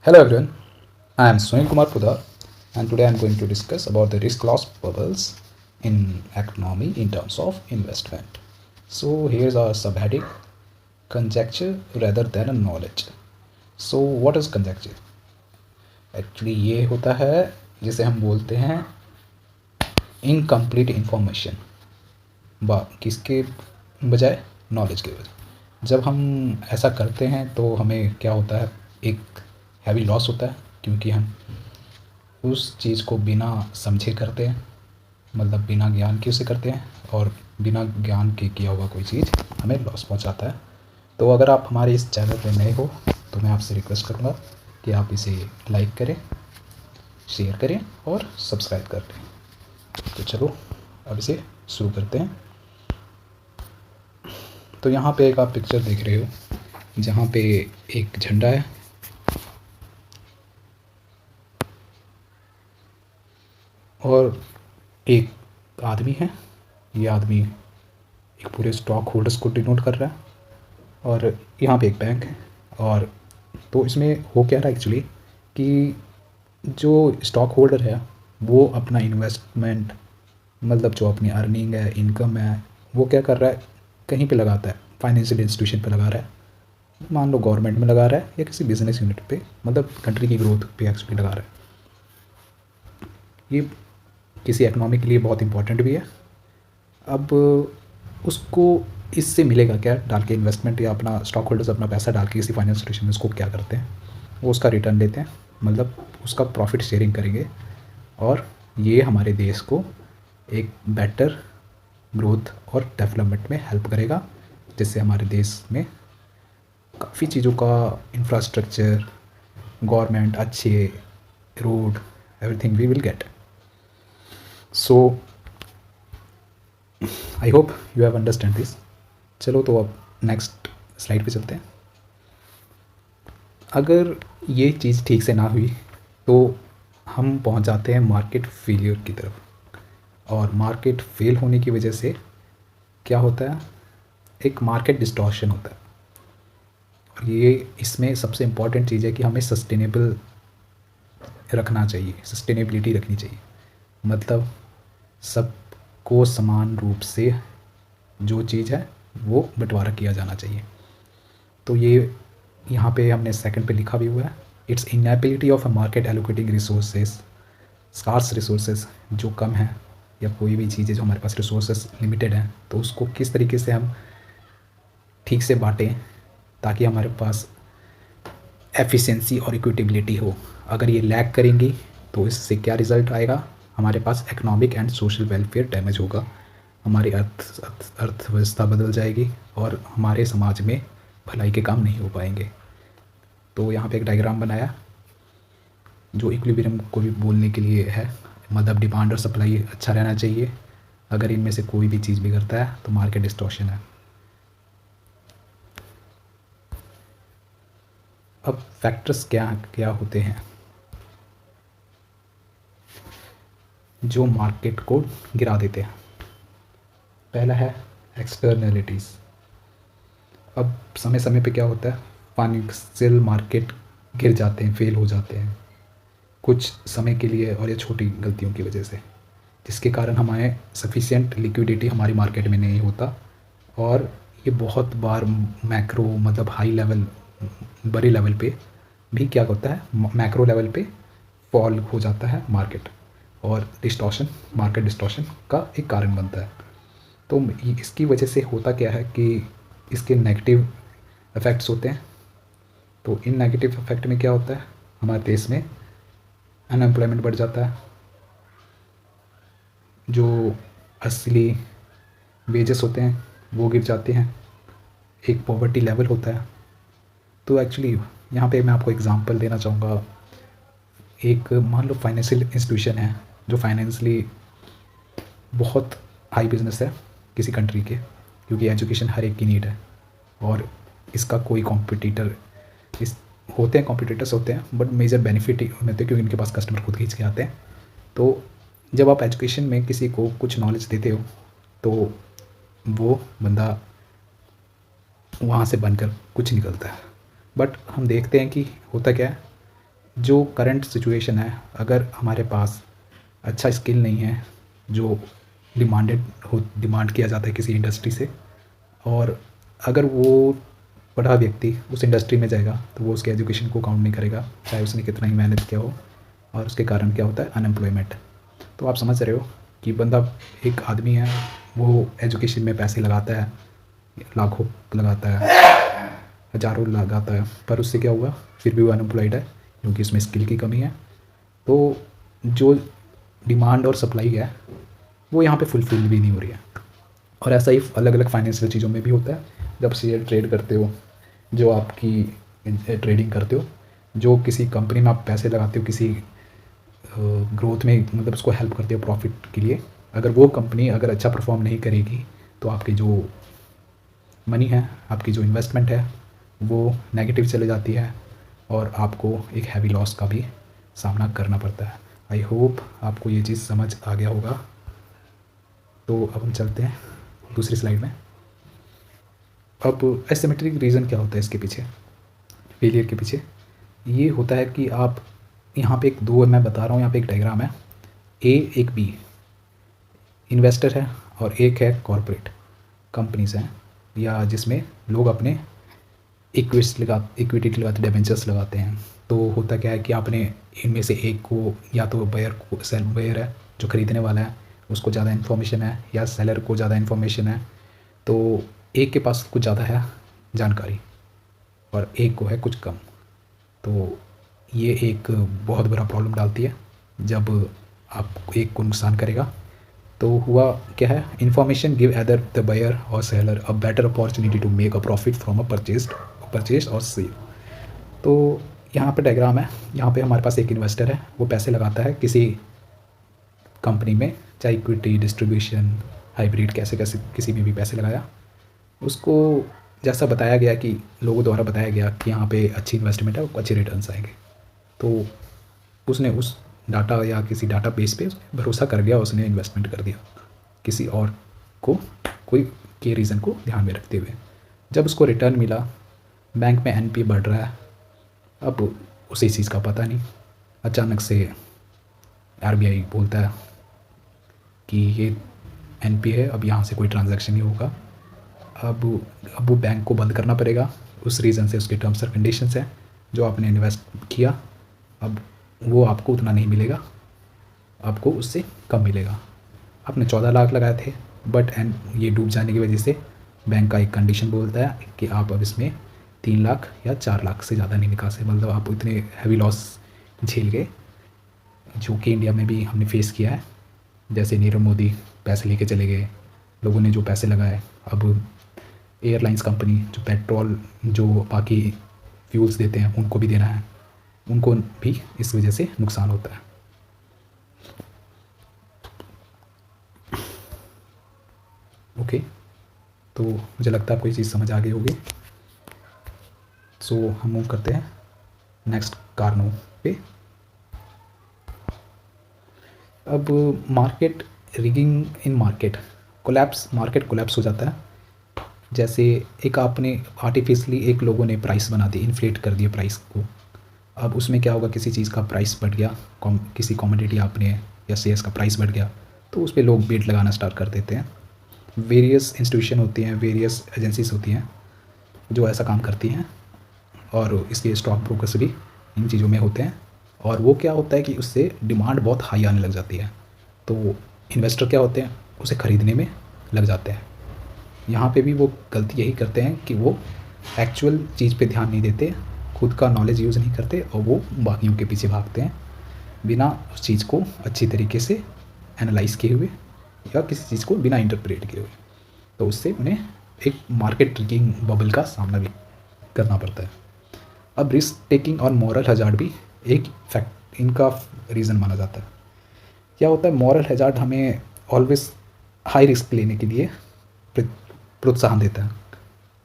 Hello everyone, I am Sunil Kumar Pudar and today I am going to discuss about the risk loss bubbles in economy in terms of investment. So here's our subheading, conjecture rather than a knowledge. So what is conjecture? Actually ये होता है जिसे हम बोलते हैं incomplete information किसके बजाय knowledge के बजाय। जब हम ऐसा करते हैं तो हमें क्या होता है, एक हैवी लॉस होता है क्योंकि हम उस चीज़ को बिना समझे करते हैं, मतलब बिना ज्ञान के उसे करते हैं और बिना ज्ञान के किया हुआ कोई चीज़ हमें लॉस पहुंचाता है। तो अगर आप हमारे इस चैनल पे नए हो तो मैं आपसे रिक्वेस्ट करूँगा कि आप इसे लाइक करें, शेयर करें और सब्सक्राइब कर लें। तो चलो अब इसे शुरू करते हैं। तो यहाँ पे एक आप पिक्चर देख रहे हो जहाँ पे एक झंडा है और एक आदमी है। ये आदमी एक पूरे स्टॉक होल्डर्स को डिनोट कर रहा है और यहाँ पे एक बैंक है। और तो इसमें हो क्या रहा है एक्चुअली कि जो स्टॉक होल्डर है वो अपना इन्वेस्टमेंट, मतलब जो अपनी अर्निंग है, इनकम है, वो क्या कर रहा है, कहीं पे लगाता है, फाइनेंशियल इंस्टीट्यूशन पे लगा रहा है। मान लो गवर्नमेंट में लगा रहा है या किसी बिजनेस यूनिट पे, मतलब कंट्री की ग्रोथ पे एक्चुअली लगा रहा है। ये किसी इकनॉमी के लिए बहुत इंपॉर्टेंट भी है। अब उसको इससे मिलेगा क्या, डाल के इन्वेस्टमेंट या अपना स्टॉक होल्डर्स अपना पैसा डाल के किसी फाइनेंस इंस्टीट्यूशन में उसको क्या करते हैं, वो उसका रिटर्न लेते हैं, मतलब उसका प्रॉफिट शेयरिंग करेंगे। और ये हमारे देश को एक बेटर ग्रोथ और डेवलपमेंट में हेल्प करेगा, जिससे हमारे देश में काफ़ी चीज़ों का इंफ्रास्ट्रक्चर, गवर्नमेंट, अच्छे road, everything we will get. So I hope you have understand this. चलो तो अब नेक्स्ट स्लाइड पे चलते हैं। अगर ये चीज़ ठीक से ना हुई तो हम पहुंच जाते हैं मार्केट फेलियर की तरफ। और मार्केट फेल होने की वजह से क्या होता है, एक मार्केट डिस्टॉर्शन होता है। और ये इसमें सबसे इम्पॉर्टेंट चीज़ है कि हमें सस्टेनेबल रखना चाहिए, सस्टेनेबिलिटी रखनी चाहिए, मतलब सबको समान रूप से जो चीज़ है वो बंटवारा किया जाना चाहिए। तो ये यहाँ पे हमने सेकंड पे लिखा भी हुआ है, it's inability of a market allocating resources, scarce resources जो कम है, या कोई भी चीज़ है जो हमारे पास रिसोर्सेज लिमिटेड हैं, तो उसको किस तरीके से हम ठीक से बांटें ताकि हमारे पास एफिशिएंसी और इक्विटेबिलिटी हो। अगर ये लैग करेंगी तो इससे क्या रिज़ल्ट आएगा, हमारे पास economic and social welfare damage होगा, हमारी अर्थव्यवस्था बदल जाएगी और हमारे समाज में भलाई के काम नहीं हो पाएंगे। तो यहाँ पे एक डायग्राम बनाया जो इक्विलिब्रियम को भी बोलने के लिए है, मतलब डिमांड और सप्लाई अच्छा रहना चाहिए। अगर इनमें से कोई भी चीज़ बिगड़ता है तो मार्केट डिस्टॉर्शन है। अब फैक्टर्स क्या क्या होते हैं जो मार्केट को गिरा देते हैं। पहला है एक्सटर्नलिटीज़। अब समय समय पे क्या होता है, फाइनेंशियल मार्केट गिर जाते हैं, फेल हो जाते हैं कुछ समय के लिए, और ये छोटी गलतियों की वजह से, जिसके कारण हमारे सफिशिएंट लिक्विडिटी हमारी मार्केट में नहीं होता। और ये बहुत बार मैक्रो, मतलब हाई लेवल, बड़े लेवल पे भी क्या होता है, मैक्रो लेवल पे फॉल हो जाता है मार्केट, और डिस्टॉर्शन, मार्केट डिस्टॉर्शन का एक कारण बनता है। तो इसकी वजह से होता क्या है कि इसके नेगेटिव इफ़ेक्ट्स होते हैं। तो इन नेगेटिव इफ़ेक्ट में क्या होता है, हमारे देश में अनएम्प्लॉयमेंट बढ़ जाता है, जो असली वेजेस होते हैं वो गिर जाते हैं, एक पॉवर्टी लेवल होता है। तो एक्चुअली यहाँ पे मैं आपको एग्जांपल देना चाहूँगा। एक मान लो फाइनेंशियल इंस्टीट्यूशन है जो फाइनेंशियली बहुत हाई बिजनेस है किसी कंट्री के, क्योंकि एजुकेशन हर एक की नीड है और इसका कोई कॉम्पिटिटर, इस होते हैं, कॉम्पिटिटर्स होते हैं, बट मेजर बेनिफिट होते हैं क्योंकि इनके पास कस्टमर खुद खींच के आते हैं। तो जब आप एजुकेशन में किसी को कुछ नॉलेज देते हो तो वो बंदा वहाँ से बनकर कुछ निकलता है। बट हम देखते हैं कि होता क्या है जो करंट सिचुएशन है, अगर हमारे पास अच्छा स्किल नहीं है जो डिमांड किया जाता है किसी इंडस्ट्री से, और अगर वो पढ़ा व्यक्ति उस इंडस्ट्री में जाएगा तो वो उसके एजुकेशन को काउंट नहीं करेगा, चाहे उसने कितना ही मेहनत किया हो, और उसके कारण क्या होता है, अनएम्प्लॉयमेंट। तो आप समझ रहे हो कि बंदा, एक आदमी है, वो एजुकेशन में पैसे लगाता है, लाखों लगाता है, हज़ारों लगाता है, पर उससे क्या हुआ, फिर भी वो अनएम्प्लॉयड है क्योंकि इसमें स्किल की कमी है। तो जो डिमांड और सप्लाई है वो यहाँ पे फुलफिल भी नहीं हो रही है। और ऐसा ही अलग अलग फाइनेंशियल चीज़ों में भी होता है। जब शेयर ट्रेड करते हो, जो आपकी ट्रेडिंग करते हो, जो किसी कंपनी में आप पैसे लगाते हो, किसी ग्रोथ में, मतलब उसको हेल्प करते हो प्रॉफिट के लिए, अगर वो कंपनी अगर अच्छा परफॉर्म नहीं करेगी तो आपकी जो मनी है, आपकी जो इन्वेस्टमेंट है, वो नेगेटिव चले जाती है और आपको एक हैवी लॉस का भी सामना करना पड़ता है। आई होप आपको ये चीज़ समझ आ गया होगा। तो अब हम चलते हैं दूसरी स्लाइड में। अब एसिमेट्रिक रीज़न क्या होता है इसके पीछे, फेलियर के पीछे? ये होता है कि आप यहाँ पे एक दो मैं बता रहा हूँ, यहाँ पे एक डायग्राम है, ए एक बी इन्वेस्टर है और एक है कॉरपोरेट कंपनीज हैं, या जिसमें लोग अपने इक्विटी लगाते, डिबेंचर्स लगाते हैं। तो होता क्या है कि आपने इनमें से एक को, या तो बायर है जो ख़रीदने वाला है उसको ज़्यादा इन्फॉर्मेशन है, या सेलर को ज़्यादा इन्फॉर्मेशन है, तो एक के पास कुछ ज़्यादा है जानकारी और एक को है कुछ कम। तो ये एक बहुत बड़ा प्रॉब्लम डालती है जब आप एक को नुकसान करेगा। तो हुआ क्या है, information give either the buyer और seller a better opportunity to make a profit from a purchase और सेल। तो यहाँ पे डायग्राम है, यहाँ पे हमारे पास एक इन्वेस्टर है, वो पैसे लगाता है किसी कंपनी में, चाहे इक्विटी, डिस्ट्रीब्यूशन, हाइब्रिड, कैसे कैसे किसी में भी पैसे लगाया। उसको जैसा बताया गया कि लोगों द्वारा बताया गया कि यहाँ पे अच्छी इन्वेस्टमेंट है, अच्छे रिटर्न्स आएंगे, तो उसने उस डाटा या किसी डाटा बेस पे भरोसा कर गया, उसने इन्वेस्टमेंट कर दिया किसी और को, कोई के रीज़न को ध्यान में रखते हुए। जब उसको रिटर्न मिला, बैंक में एनपीए बढ़ रहा है, अब उसे इस चीज़ का पता नहीं, अचानक से आरबीआई बोलता है कि ये एनपीए है, अब यहाँ से कोई ट्रांजैक्शन नहीं होगा, अब वो बैंक को बंद करना पड़ेगा। उस रीज़न से उसके टर्म्स और कंडीशंस हैं, जो आपने इन्वेस्ट किया अब वो आपको उतना नहीं मिलेगा, आपको उससे कम मिलेगा। आपने 14 लाख लगाए थे, बट एंड ये डूब जाने की वजह से बैंक का एक कंडीशन बोलता है कि आप अब इसमें 3 लाख या 4 लाख से ज़्यादा नहीं निकाल सकते। मतलब आप इतने हैवी लॉस झेल गए, जो कि इंडिया में भी हमने फेस किया है। जैसे नीरव मोदी पैसे लेके चले गए, लोगों ने जो पैसे लगाए, अब एयरलाइंस कंपनी जो पेट्रोल, जो बाकी फ्यूल्स देते हैं, उनको भी देना है, उनको भी इस वजह से नुकसान होता है। ओके, तो मुझे लगता है आपको ये चीज़ समझ आ गई होगी। सो हम मूव करते हैं नेक्स्ट कारणों पे। अब मार्केट रिगिंग इन मार्केट कोलैप्स हो जाता है। जैसे एक आपने आर्टिफिशियली एक लोगों ने प्राइस बना दी, इन्फ्लेट कर दिया प्राइस को। अब उसमें क्या होगा, किसी चीज़ का प्राइस बढ़ गया, किसी कमोडिटी आपने या शेयर्स का प्राइस बढ़ गया, तो उस पर लोग बिड लगाना स्टार्ट कर देते हैं। वेरियस इंस्टीट्यूशन होती हैं, वेरियस एजेंसीज होती हैं जो ऐसा काम करती हैं, और इसके स्टॉक ब्रोकर्स भी इन चीज़ों में होते हैं। और वो क्या होता है कि उससे डिमांड बहुत हाई आने लग जाती है, तो इन्वेस्टर क्या होते हैं, उसे ख़रीदने में लग जाते हैं। यहाँ पे भी वो गलती यही करते हैं कि वो एक्चुअल चीज़ पे ध्यान नहीं देते, खुद का नॉलेज यूज़ नहीं करते, और वो बाकियों के पीछे भागते हैं बिना उस चीज़ को अच्छी तरीके से एनालाइज किए हुए, या किसी चीज़ को बिना इंटरप्रेट किए हुए। तो उससे उन्हें एक मार्केट ट्रिगिंग बबल का सामना भी करना पड़ता है। अब रिस्क टेकिंग और मॉरल हजार्ड भी एक फैक्ट इनका रीज़न माना जाता है। क्या होता है, मॉरल हजार्ड हमें ऑलवेज हाई रिस्क लेने के लिए प्रोत्साहन देता है।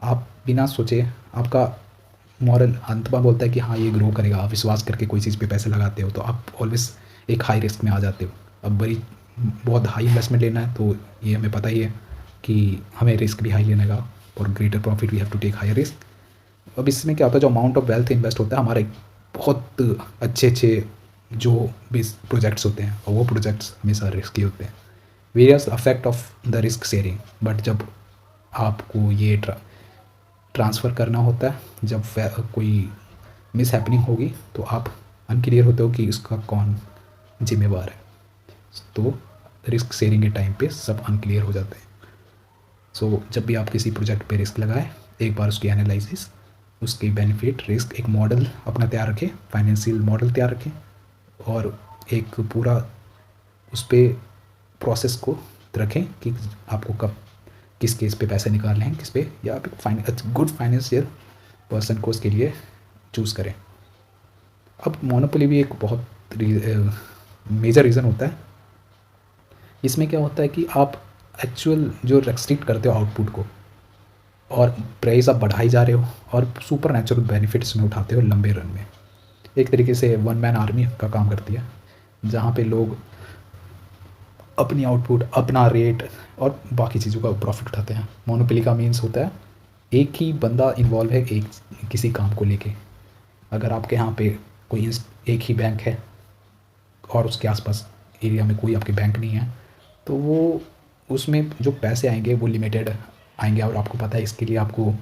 आप बिना सोचे, आपका मॉरल अंतमा बोलता है कि हाँ ये ग्रो करेगा, आप विश्वास करके कोई चीज़ पे पैसे लगाते हो, तो आप ऑलवेज एक हाई रिस्क में आ जाते हो। अब बहुत हाई इन्वेस्टमेंट लेना है, तो ये हमें पता ही है कि हमें रिस्क भी हाई लेने का, और greater profit we have to take higher risk. अब इसमें क्या होता है, जो अमाउंट ऑफ वेल्थ इन्वेस्ट होता है, हमारा एक बहुत अच्छे अच्छे जो भी प्रोजेक्ट्स होते हैं, और वो प्रोजेक्ट्स हमेशा रिस्की होते हैं। Various affect of the risk sharing, but जब आपको ये ट्रांसफ़र करना होता है, जब कोई मिस हैपनिंग होगी तो आप अनक्लियर होते हो कि इसका कौन जिम्मेवार है। तो रिस्क शेयरिंग के टाइम पे सब अनक्लियर हो जाते हैं। सो जब भी आप किसी प्रोजेक्ट पे रिस्क लगाएं, एक बार उसकी एनालिसिस, उसकी बेनिफिट, रिस्क, एक मॉडल अपना तैयार रखें, फाइनेंशियल मॉडल तैयार रखें, और एक पूरा उस पर प्रोसेस को रखें कि आपको कब किस केस पे पैसे निकालने हैं, किस पे, या आप गुड फाइनेंशियल पर्सन को उसके लिए चूज़ करें। अब मोनोपोली भी एक बहुत मेजर रीज़न होता है। इसमें क्या होता है कि आप एक्चुअल जो रेस्ट्रिक्ट करते हो आउटपुट को, और प्राइस आप बढ़ाई जा रहे हो, और सुपर नेचुरल बेनिफिट्स में उठाते हो लंबे रन में। एक तरीके से वन मैन आर्मी का काम करती है, जहाँ पे लोग अपनी आउटपुट, अपना रेट और बाकी चीज़ों का प्रॉफिट उठाते हैं। मोनोपोली का मीन्स होता है एक ही बंदा इन्वॉल्व है एक किसी काम को लेके। अगर आपके यहाँ पे कोई एक ही बैंक है और उसके आसपास एरिया में कोई आपके बैंक नहीं है, तो वो उसमें जो पैसे आएंगे वो लिमिटेड आएंगे, और आपको पता है इसके लिए आपको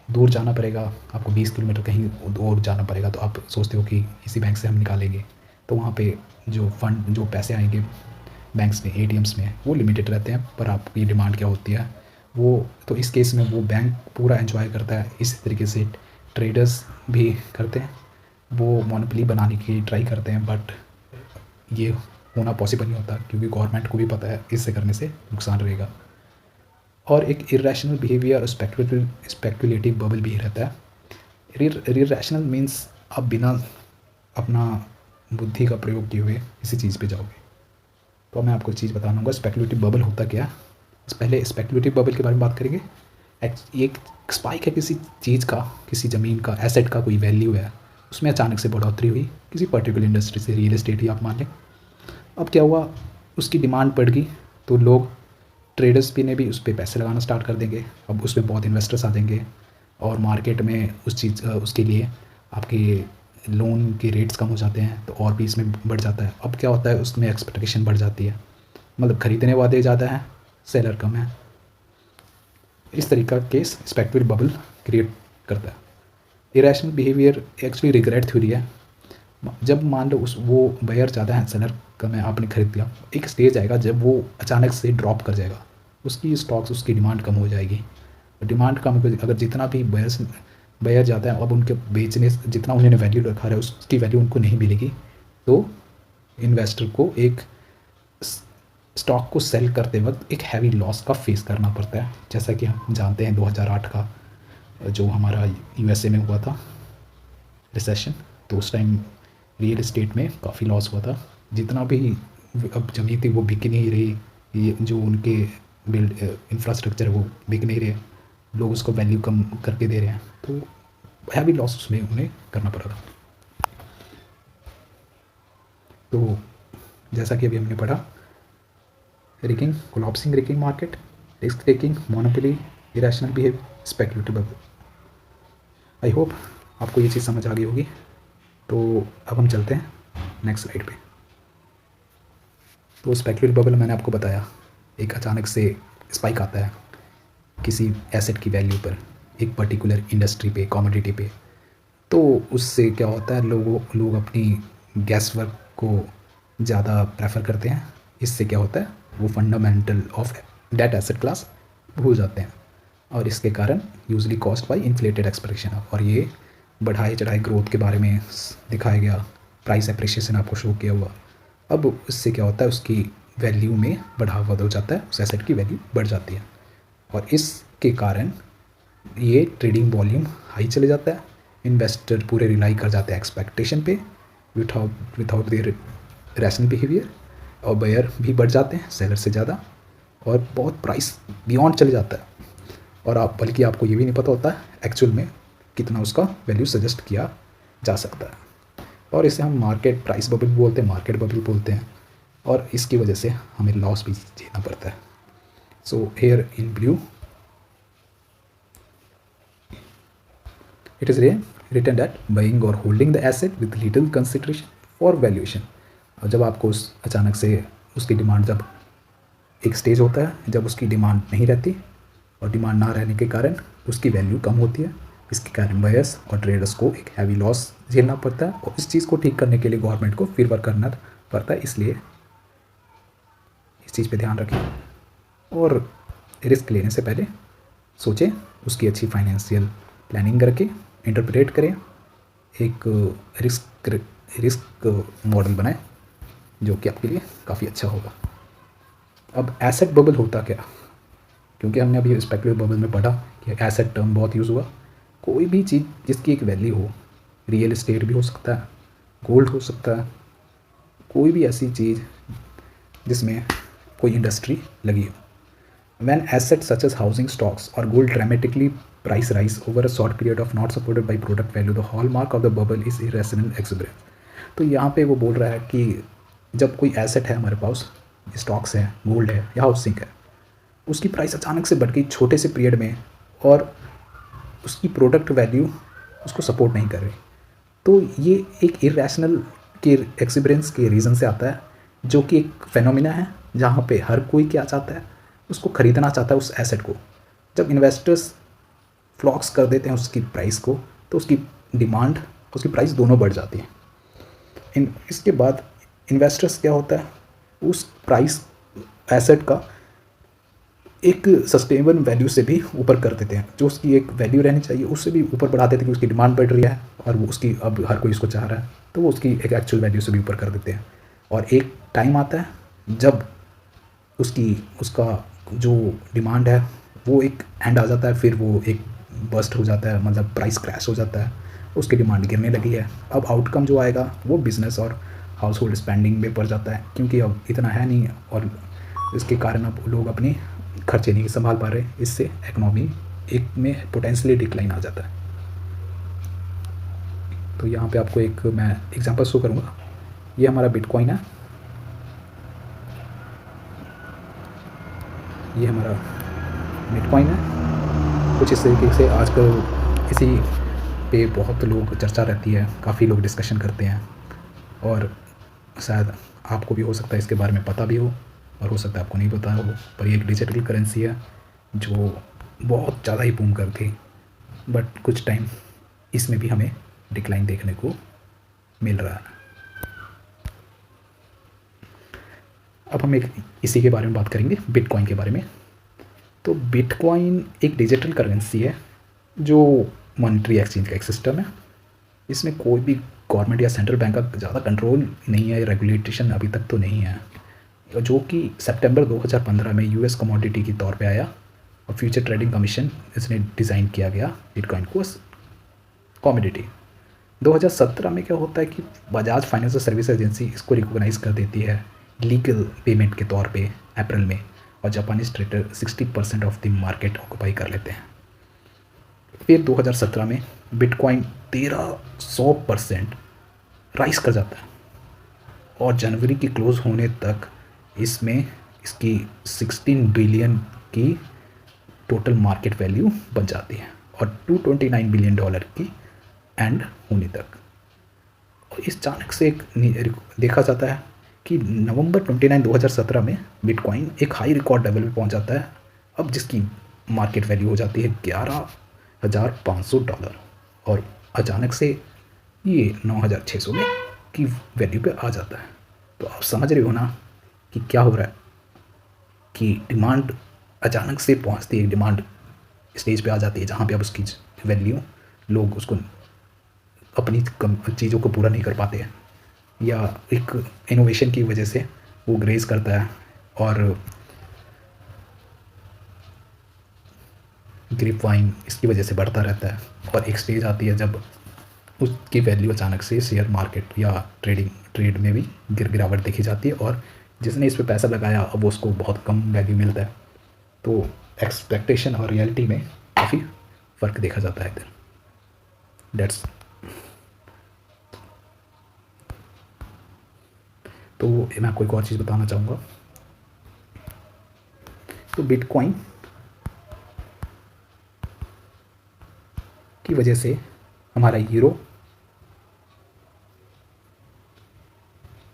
दूर जाना पड़ेगा, आपको 20 किलोमीटर कहीं और जाना पड़ेगा। तो आप सोचते हो कि इसी बैंक से हम निकालेंगे, तो वहाँ पे जो फंड, जो पैसे आएंगे बैंक्स में, एटीएम्स में, वो लिमिटेड रहते हैं। पर आपकी डिमांड क्या होती है वो, तो इस केस में वो बैंक पूरा एंजॉय करता है। इसी तरीके से ट्रेडर्स भी करते हैं, वो मोनोपोली बनाने की ट्राई करते हैं, बट ये होना पॉसिबल नहीं होता, क्योंकि गवर्नमेंट को भी पता है इससे करने से नुकसान रहेगा। और एक इरेशनल बिहेवियर, स्पेकुलेटिव बबल भी रहता है। इरेशनल मीन्स आप बिना अपना बुद्धि का प्रयोग किए हुए किसी चीज़ पे जाओगे। तो मैं आपको एक चीज़ बताऊँगा स्पेकुलेटिव बबल होता क्या है। पहले स्पेकुलेटिव बबल के बारे में बात करेंगे। एक स्पाइक है किसी चीज़ का, किसी ज़मीन का, एसेट का कोई वैल्यू है, उसमें अचानक से बढ़ोतरी हुई किसी पर्टिकुलर इंडस्ट्री से, रियल एस्टेट ही आप मान लें। अब क्या हुआ, उसकी डिमांड बढ़ गई, तो लोग, ट्रेडर्स भी ने भी उस पर पैसे लगाना स्टार्ट कर देंगे। अब उसमें बहुत इन्वेस्टर्स आ जाएंगे, और मार्केट में उसके लिए आपके लोन के रेट्स कम हो जाते हैं, तो और भी इसमें बढ़ जाता है। अब क्या होता है, उसमें एक्सपेक्टेशन बढ़ जाती है, मतलब खरीदने वाले ज़्यादा हैं, सेलर कम है। इस तरीका केस स्पेकुलेटिव बबल क्रिएट करता है। Irrational behaviour actually regret theory है। जब मान लो वो बायर ज़्यादा है, सेलर कम है, आपने खरीद लिया, एक स्टेज आएगा जब वो अचानक से ड्रॉप कर जाएगा, उसकी स्टॉक्स, उसकी डिमांड कम हो जाएगी। डिमांड कम हो, अगर जितना भी बायर ज़्यादा है, अब उनके बेचने, जितना उन्होंने वैल्यू रखा है उसकी वैल्यू उनको नहीं मिलेगी, तो इन्वेस्टर को एक स्टॉक को सेल करते वक्त एक हैवी लॉस का फेस करना पड़ता है। जैसा कि हम जानते हैं 2008 का जो हमारा यूएसए में हुआ था रिसेशन, तो उस टाइम रियल एस्टेट में काफ़ी लॉस हुआ था। जितना भी अब ज़मीन थी वो बिक नहीं रही, ये जो उनके बिल्ड इंफ्रास्ट्रक्चर है वो बिक नहीं रहे, लोग उसको वैल्यू कम करके दे रहे हैं, तो हैवी लॉस उसमें उन्हें करना पड़ा था। तो जैसा कि अभी हमने पढ़ा, rigging, collapsing rigging market, risk taking, monopoly, irrational behaviour, speculative bubble. I hope आपको ये चीज़ समझ आ गई होगी। तो अब हम चलते हैं नेक्स्ट स्लाइड पे। तो स्पेकुलेटिव बबल मैंने आपको बताया, एक अचानक से स्पाइक आता है किसी एसेट की वैल्यू पर, एक पर्टिकुलर इंडस्ट्री पे, कमोडिटी पे। तो उससे क्या होता है, लोग अपनी गैस वर्क को ज़्यादा प्रेफर करते हैं। इससे क्या होता है, वो fundamental of debt asset class भूल जाते हैं, और इसके कारण usually caused by inflated expectation, और ये बढ़ाए चढ़ाए ग्रोथ के बारे में दिखाया गया, प्राइस एप्रिसिएशन आपको शो किया हुआ। अब इससे क्या होता है, उसकी वैल्यू में बढ़ावा हो जाता है, उस एसेट की वैल्यू बढ़ जाती है, और इसके कारण ये ट्रेडिंग वॉल्यूम हाई चले जाता है। इन्वेस्टर पूरे रिलाई कर जाते हैं एक्सपेक्टेशन पे विदाउट देयर रैशनल बिहेवियर, और बायर भी बढ़ जाते हैं सेलर से ज़्यादा, और बहुत प्राइस बियॉन्ड चले जाता है, और आप बल्कि आपको ये भी नहीं पता होता है एक्चुअल में कितना उसका वैल्यू सजेस्ट किया जा सकता है। और इसे हम मार्केट प्राइस बबल बोलते हैं, मार्केट बबल बोलते हैं, और इसकी वजह से हमें लॉस भी झेलना पड़ता है। So here in blue it is written that buying और holding the asset with little consideration for valuation. और जब आपको उस अचानक से उसकी डिमांड, जब एक स्टेज होता है जब उसकी डिमांड नहीं रहती और डिमांड ना रहने के कारण उसकी वैल्यू कम होती है, इसके कारण बायर्स और ट्रेडर्स को एक हैवी लॉस झेलना पड़ता है और इस चीज़ को ठीक करने के लिए गवर्नमेंट को फिर वर्क करना पड़ता है। इसलिए इस चीज़ पे ध्यान रखें और रिस्क लेने से पहले सोचें, उसकी अच्छी फाइनेंशियल प्लानिंग करके इंटरप्रेट करें, एक रिस्क मॉडल बनाएं जो कि आपके लिए काफ़ी अच्छा होगा। अब एसेट बबल होता क्या, क्योंकि हमने अभी स्पेकुलेटिव बबल में पढ़ा कि एसेट टर्म बहुत यूज़ हुआ। कोई भी चीज़ जिसकी एक वैल्यू हो, रियल एस्टेट भी हो सकता है, गोल्ड हो सकता है, कोई भी ऐसी चीज़ जिसमें कोई इंडस्ट्री लगी हो। When assets such as housing stocks or gold dramatically price rise over a short period of not supported by product value, the hallmark of the bubble is irrational exuberance। तो यहाँ पे वो बोल रहा है कि जब कोई एसेट है हमारे पास, स्टॉक्स है, गोल्ड है या हाउसिंग है, उसकी प्राइस अचानक से बढ़ गई छोटे से पीरियड में और उसकी प्रोडक्ट वैल्यू उसको सपोर्ट नहीं कर रही, तो ये एक इरेशनल के एक्सपीरियंस के रीज़न से आता है, जो कि एक फेनोमिना है जहाँ पे हर कोई क्या चाहता है, उसको ख़रीदना चाहता है उस एसेट को। जब इन्वेस्टर्स फ्लॉक्स कर देते हैं उसकी प्राइस को, तो उसकी डिमांड, उसकी प्राइस दोनों बढ़ जाती है। इसके बाद इन्वेस्टर्स क्या होता है, उस प्राइस एसेट का एक सस्टेनेबल वैल्यू से भी ऊपर कर देते हैं, जो उसकी एक वैल्यू रहनी चाहिए उससे भी ऊपर बढ़ा देते हैं कि उसकी डिमांड बढ़ रही है और वो उसकी अब हर कोई इसको चाह रहा है, तो वो उसकी एक एक्चुअल वैल्यू से भी ऊपर कर देते हैं। और एक टाइम आता है जब उसका जो डिमांड है वो एक एंड आ जाता है, फिर वो एक बस्ट हो जाता है, मतलब प्राइस क्रैश हो जाता है, उसकी डिमांड गिरने लगी है। अब आउटकम जो आएगा वो बिज़नेस और हाउस होल्ड स्पेंडिंग में पड़ जाता है, क्योंकि अब इतना है नहीं और इसके कारण अब लोग अपने खर्चे नहीं संभाल पा रहे, इससे इकोनॉमी एक में पोटेंशियली डिक्लाइन आ जाता है। तो यहाँ पे आपको एक मैं एग्जांपल शो करूँगा। ये हमारा बिटकॉइन है, ये हमारा बिटकॉइन है। कुछ इस तरीके से आजकल इसी पे बहुत लोग चर्चा रहती है, काफ़ी लोग डिस्कशन करते हैं और शायद आपको भी हो सकता है इसके बारे में पता भी हो और हो सकता है आपको नहीं पता हो, पर ये एक डिजिटल करेंसी है जो बहुत ज़्यादा ही बूम कर गई, बट कुछ टाइम इसमें भी हमें डिक्लाइन देखने को मिल रहा है। अब हम एक इसी के बारे में बात करेंगे, बिटकॉइन के बारे में। तो बिटकॉइन एक डिजिटल करेंसी है जो मॉनेटरी एक्सचेंज का एक सिस्टम है। इसमें कोई भी गवर्नमेंट या सेंट्रल बैंक का ज़्यादा कंट्रोल नहीं है, रेगुलेटेशन अभी तक तो नहीं है, जो कि सितंबर 2015 में यूएस कमोडिटी के तौर पे आया और फ्यूचर ट्रेडिंग कमीशन इसने डिज़ाइन किया गया बिटकॉइन को कमोडिटी। 2017 में क्या होता है कि बजाज फाइनेंशियल सर्विस एजेंसी इसको रिकॉग्नाइज़ कर देती है लीगल पेमेंट के तौर पे अप्रैल में, और Japanese trader 60% of the market occupy कर लेते हैं। फिर 2017 में बिटकॉइन 1300% राइज कर जाता है और जनवरी की क्लोज होने तक इसमें इसकी 16 बिलियन की टोटल मार्केट वैल्यू बन जाती है और $229 बिलियन की एंड होने तक। और इस अचानक से एक देखा जाता है कि नवंबर 29, 2017 में बिटकॉइन एक हाई रिकॉर्ड लेवल पे पहुंच जाता है, अब जिसकी मार्केट वैल्यू हो जाती है $11,500 और अचानक से ये 9,600 में की वैल्यू पे आ जाता है। तो आप समझ रहे हो ना कि क्या हो रहा है, कि डिमांड अचानक से पहुंचती है, डिमांड स्टेज पे आ जाती है जहाँ पे अब उसकी वैल्यू, लोग उसको अपनी चीज़ों को पूरा नहीं कर पाते हैं, या एक इनोवेशन की वजह से वो ग्रेज करता है और ग्रिप वाइन इसकी वजह से बढ़ता रहता है, और एक स्टेज आती है जब उसकी वैल्यू अचानक से शेयर मार्केट या ट्रेड में भी गिरावट देखी जाती है और जिसने इस पर पैसा लगाया अब उसको बहुत कम वैल्यू मिलता है। तो एक्सपेक्टेशन और रियलिटी में काफ़ी फ़र्क देखा जाता है इधर। डेट्स तो मैं आपको एक और चीज़ बताना चाहूँगा। तो बिटकॉइन की वजह से हमारा यूरो,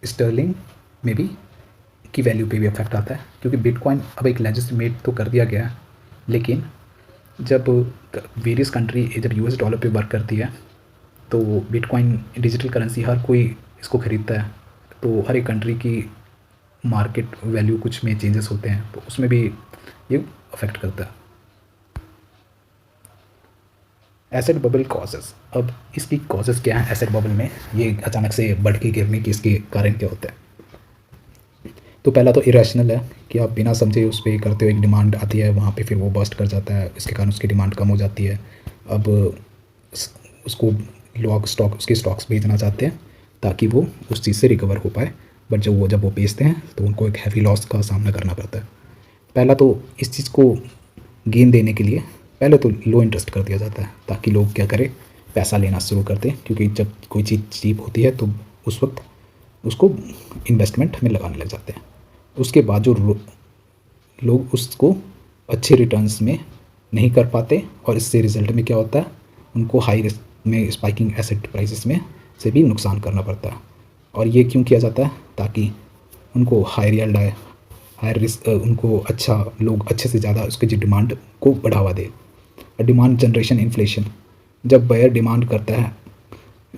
स्टर्लिंग में भी की वैल्यू पे भी इफेक्ट आता है, क्योंकि बिटकॉइन अब एक लेजिस्लेट तो कर दिया गया है, लेकिन जब वेरियस कंट्री जब यूएस डॉलर पे वर्क करती है तो बिटकॉइन डिजिटल करेंसी हर कोई इसको ख़रीदता है, तो हर एक कंट्री की मार्केट वैल्यू कुछ में चेंजेस होते हैं, तो उसमें भी ये अफेक्ट करता है। एसेट बबल कॉजेज़, अब इसकी कॉजेज़ क्या है एसेट बबल में, ये अचानक से बढ़ के गिरने की इसके कारण क्या होता है। तो पहला तो इरेशनल है कि आप बिना समझे उस पर करते हो, एक डिमांड आती है वहाँ पे, फिर वो बस्ट कर जाता है, इसके कारण उसकी डिमांड कम हो जाती है। अब उसको लोग उसके स्टॉक्स बेचना चाहते हैं ताकि वो उस चीज़ से रिकवर हो पाए, बट जब वो बेचते हैं तो उनको एक हैवी लॉस का सामना करना पड़ता है। पहला तो इस चीज़ को गेन देने के लिए पहले तो लो इंटरेस्ट कर दिया जाता है, ताकि लोग क्या करें, पैसा लेना शुरू कर दें, क्योंकि जब कोई चीज़ चीप होती है तो उस वक्त उसको इन्वेस्टमेंट में लगाने लग जाते हैं। उसके बाद जो लोग उसको अच्छे रिटर्न्स में नहीं कर पाते, और इससे रिजल्ट में क्या होता है, उनको हाई रिस्क में स्पाइकिंग एसेट प्राइसेस में से भी नुकसान करना पड़ता है। और ये क्यों किया जाता है, ताकि उनको हायर यील्ड आए, हायर रिस्क, उनको अच्छा, लोग अच्छे से ज़्यादा उसके जो डिमांड को बढ़ावा दे। डिमांड जनरेशन इन्फ्लेशन, जब बायर डिमांड करता है,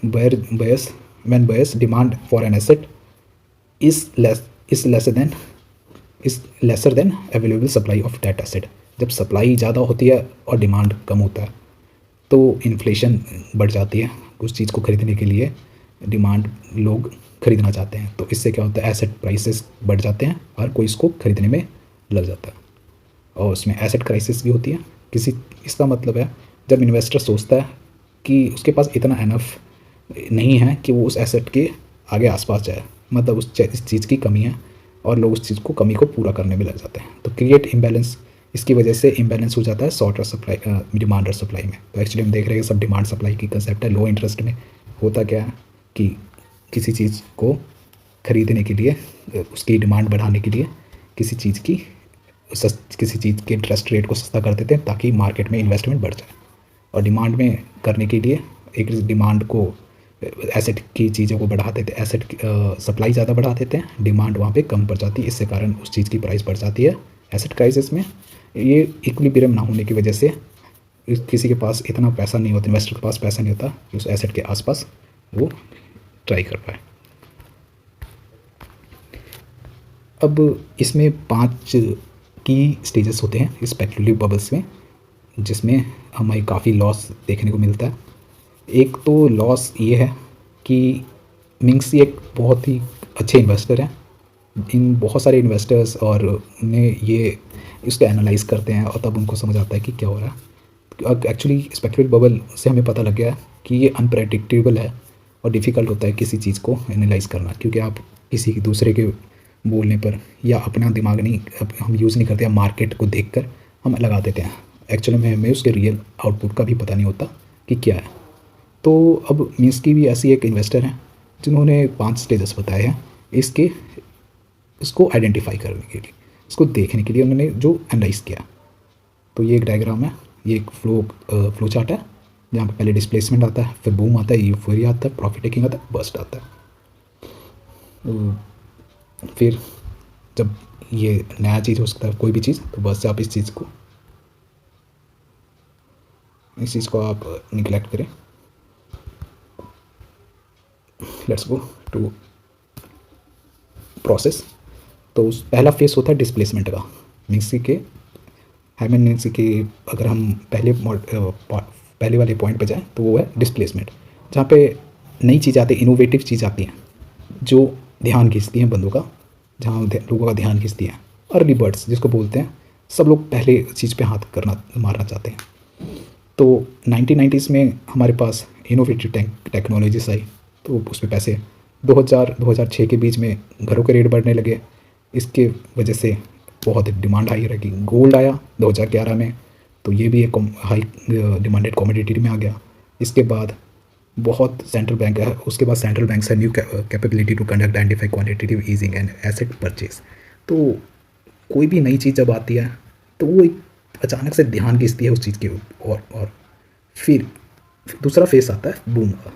buyers when buyers demand for an asset is lesser than available supply of that asset, जब सप्लाई ज़्यादा होती है और डिमांड कम होता है तो इन्फ्लेशन बढ़ जाती है। उस चीज़ को खरीदने के लिए डिमांड, लोग खरीदना चाहते हैं, तो इससे क्या होता है, एसेट प्राइसेस बढ़ जाते हैं, हर कोई इसको खरीदने में लग जाता है, और उसमें एसेट क्राइसिस भी होती है। इसका मतलब है जब इन्वेस्टर सोचता है कि उसके पास इतना एनफ नहीं है कि वो उस एसेट के आगे आसपास जाए, मतलब इस चीज़ की कमी है, और लोग उस चीज़ को कमी को पूरा करने में लग जाते हैं, तो क्रिएट इम्बैलेंस, इसकी वजह से इम्बैलेंस हो जाता है शॉर्ट और सप्लाई, डिमांड और सप्लाई में। तो एक्चुअली हम देख रहे हैं सब डिमांड सप्लाई की कंसेप्ट है। लो इंटरेस्ट में होता क्या है कि किसी चीज़ को खरीदने के लिए, उसकी डिमांड बढ़ाने के लिए किसी चीज़ के इंटरेस्ट रेट को सस्ता कर देते हैं ताकि मार्केट में इन्वेस्टमेंट बढ़ जाए, और डिमांड में करने के लिए एक डिमांड को, एसेट की चीज़ों को बढ़ा देते, एसेट सप्लाई ज़्यादा बढ़ा देते हैं, डिमांड वहाँ पे कम पड़ जाती है, इससे कारण उस चीज़ की प्राइस बढ़ जाती है। एसेट क्राइसिस में ये इक्विलिब्रियम ना होने की वजह से किसी के पास इतना पैसा नहीं होता, इन्वेस्टर के पास पैसा नहीं होता कि उस एसेट के आसपास वो ट्राई कर पाए। अब इसमें 5 की स्टेजेस होते हैं स्पेक्युलेटिव बबल्स में, जिसमें हमें काफ़ी लॉस देखने को मिलता है। एक तो लॉस ये है कि मिंगसी एक बहुत ही अच्छे इन्वेस्टर हैं, इन बहुत सारे इन्वेस्टर्स, और उन्हें ये इसको एनालाइज करते हैं और तब उनको समझ आता है कि क्या हो रहा है। एक्चुअली स्पेक्युलेटिव बबल से हमें पता लग गया है कि ये अनप्रेडिक्टेबल है और डिफ़िकल्ट होता है किसी चीज़ को एनालाइज करना, क्योंकि आप किसी दूसरे के बोलने पर या अपना दिमाग नहीं हम यूज़ नहीं करते, हम मार्केट को देखकर हम लगा देते हैं, एक्चुअली में हमें उसके रियल आउटपुट का भी पता नहीं होता कि क्या है। तो अब मिंस्की भी ऐसी एक इन्वेस्टर हैं जिन्होंने 5 स्टेजेस बताए हैं इसको आइडेंटिफाई करने के लिए, इसको देखने के लिए उन्होंने जो एनालाइज किया। तो ये एक डायग्राम है, ये एक फ्लो चार्ट है, जहाँ पे पहले डिस्प्लेसमेंट आता है, फिर बूम आता है, यूफोरिया आता है, प्रॉफिट टेकिंग आता है, बस्ट आता है। फिर जब ये नया चीज़ हो सकता है कोई भी चीज़, तो बस से आप इस चीज़ को आप निगलेक्ट करें। Let's go to process. तो उस पहला फेस होता है डिस्प्लेसमेंट का, मिंस्की के हैमन मिंस्की के, अगर हम पहले वाले पॉइंट पे जाएं तो वो है डिस्प्लेसमेंट, जहाँ पे नई चीज़ आती है, इनोवेटिव चीज़ आती हैं जो ध्यान खींचती हैं बंदों का, जहाँ लोगों का ध्यान खींचती हैं। अर्ली बर्ड्स जिसको बोलते हैं, सब लोग पहले चीज़ पे हाथ मारना चाहते हैं। तो 1990s में हमारे पास इनोवेटिव टेक्नोलॉजीज आई, तो उस पर पैसे 2006 के बीच में घरों के रेट बढ़ने लगे, इसके वजह से बहुत डिमांड हाई रही। गोल्ड आया 2011 में, तो ये भी एक हाई डिमांडेड कमोडिटी में आ गया। इसके बाद बहुत सेंट्रल बैंक है, उसके बाद सेंट्रल बैंक है new capability to conduct identify quantitative easing and asset purchase. तो कोई भी नई चीज़ जब आती है तो वो एक अचानक से ध्यान खींचती है उस चीज़ के और फिर दूसरा फेस आता है बूम का।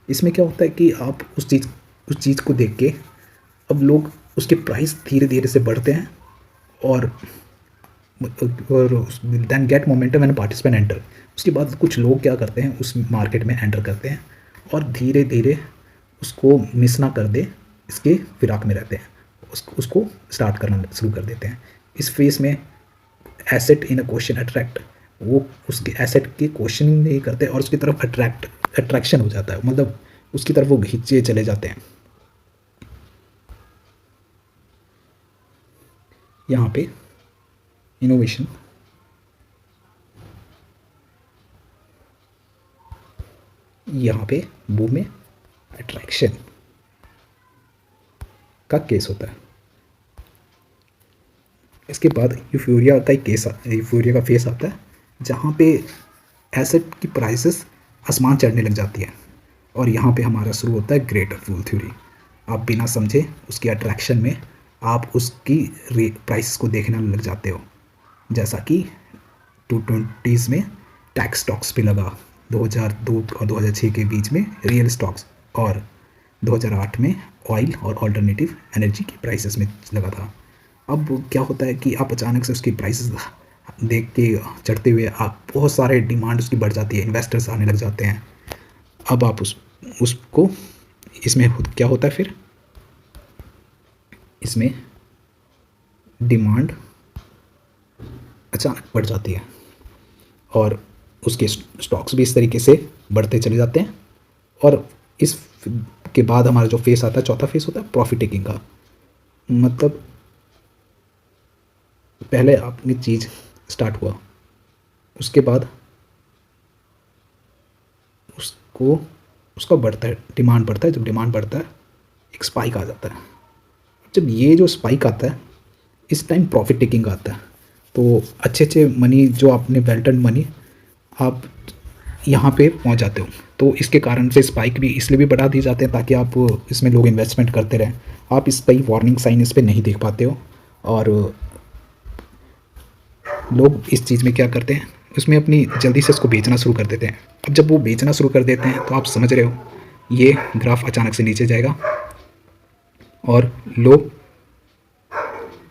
इसमें क्या होता है कि आप उस चीज़ को देख के अब लोग उसके प्राइस धीरे धीरे से बढ़ते हैं और then get momentum and participant enter. उसके बाद कुछ लोग क्या करते हैं, उस मार्केट में एंटर करते हैं और धीरे धीरे उसको मिस ना कर दे इसके फिराक में रहते हैं, उसको स्टार्ट करना शुरू कर देते हैं। इस फेस में asset in a question attract, वो उसके एसेट की क्वेश्चनिंग नहीं करते और उसकी तरफ अट्रैक्शन हो जाता है, मतलब उसकी तरफ वो खींचे चले जाते हैं। यहाँ पे इनोवेशन, यहाँ पे बूम में अट्रैक्शन का केस होता है। इसके बाद यूफोरिया का एक केस, यूफोरिया का फेस आता है जहाँ पे एसेट की प्राइसेस आसमान चढ़ने लग जाती है और यहाँ पे हमारा शुरू होता है ग्रेटर फूल थ्योरी। आप बिना समझे उसकी अट्रैक्शन में आप उसकी प्राइस को देखने लग जाते हो, जैसा कि 2020s में टैक्स स्टॉक्स पे लगा, 2002 और 2006 के बीच में रियल स्टॉक्स, और 2008 में ऑयल और ऑल्टरनेटिव एनर्जी की प्राइसेस में लगा था। अब क्या होता है कि आप अचानक से उसकी प्राइसेस देख के चढ़ते हुए आप बहुत सारे डिमांड उसकी बढ़ जाती है, इन्वेस्टर्स आने लग जाते हैं। अब आप उसको इसमें क्या होता है, फिर इसमें डिमांड अचानक बढ़ जाती है और उसके स्टॉक्स भी इस तरीके से बढ़ते चले जाते हैं। और इस के बाद हमारा जो फेस आता है, चौथा फेस होता है प्रॉफिट टेकिंग का। मतलब पहले आपकी चीज़ स्टार्ट हुआ, उसके बाद उसको उसका बढ़ता है, डिमांड बढ़ता है। जब डिमांड बढ़ता है एक स्पाइक आ जाता है। जब ये जो स्पाइक आता है इस टाइम प्रॉफिट टेकिंग आता है। तो अच्छे मनी जो आपने वेल अर्न्ड मनी आप यहाँ पे पहुँच जाते हो। तो इसके कारण से स्पाइक भी इसलिए भी बढ़ा दिए जाते हैं ताकि आप इसमें लोग इन्वेस्टमेंट करते रहें। आप इस कई वार्निंग साइन इस पर नहीं देख पाते हो और लोग इस चीज़ में क्या करते हैं, उसमें अपनी जल्दी से इसको बेचना शुरू कर देते हैं। अब जब वो बेचना शुरू कर देते हैं तो आप समझ रहे हो ये ग्राफ अचानक से नीचे जाएगा और लोग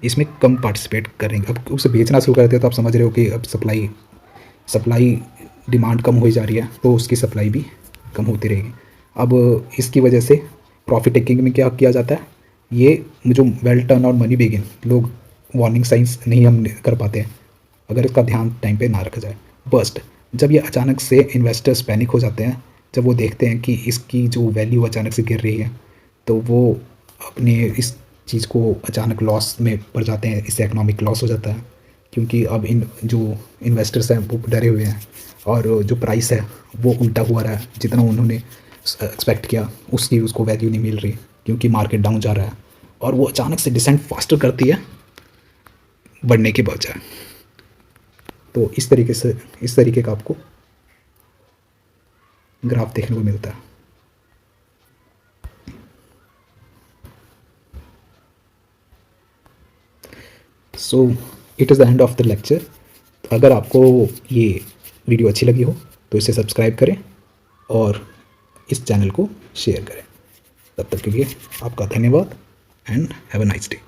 इसमें कम पार्टिसिपेट करेंगे। अब उसे बेचना शुरू कर देते हैं तो आप समझ रहे हो कि अब सप्लाई डिमांड कम हो जा रही है तो उसकी सप्लाई भी कम होती रहेगी। अब इसकी वजह से प्रॉफिट टेकिंग में क्या किया जाता है, ये जो वेल टर्न और मनी बिगिन, लोग वार्निंग साइंस नहीं हम कर पाते हैं अगर इसका ध्यान टाइम पे ना रखा जाए। बस्ट, जब ये अचानक से इन्वेस्टर्स पैनिक हो जाते हैं, जब वो देखते हैं कि इसकी जो वैल्यू अचानक से गिर रही है तो वो अपने इस चीज़ को अचानक लॉस में पड़ जाते हैं। इससे इकोनॉमिक लॉस हो जाता है क्योंकि अब इन जो इन्वेस्टर्स हैं वो डरे हुए हैं और जो प्राइस है वो उल्टा हुआ रहा है। जितना उन्होंने एक्सपेक्ट किया उसको वैल्यू नहीं मिल रही क्योंकि मार्केट डाउन जा रहा है और वो अचानक से डिसेंट फास्टर करती है बढ़ने के बजाय। तो इस तरीके का आपको ग्राफ देखने को मिलता है। So it is the end of the lecture. अगर आपको ये वीडियो अच्छी लगी हो तो इसे सब्सक्राइब करें और इस चैनल को शेयर करें। तब तक के लिए आपका धन्यवाद and have a nice day.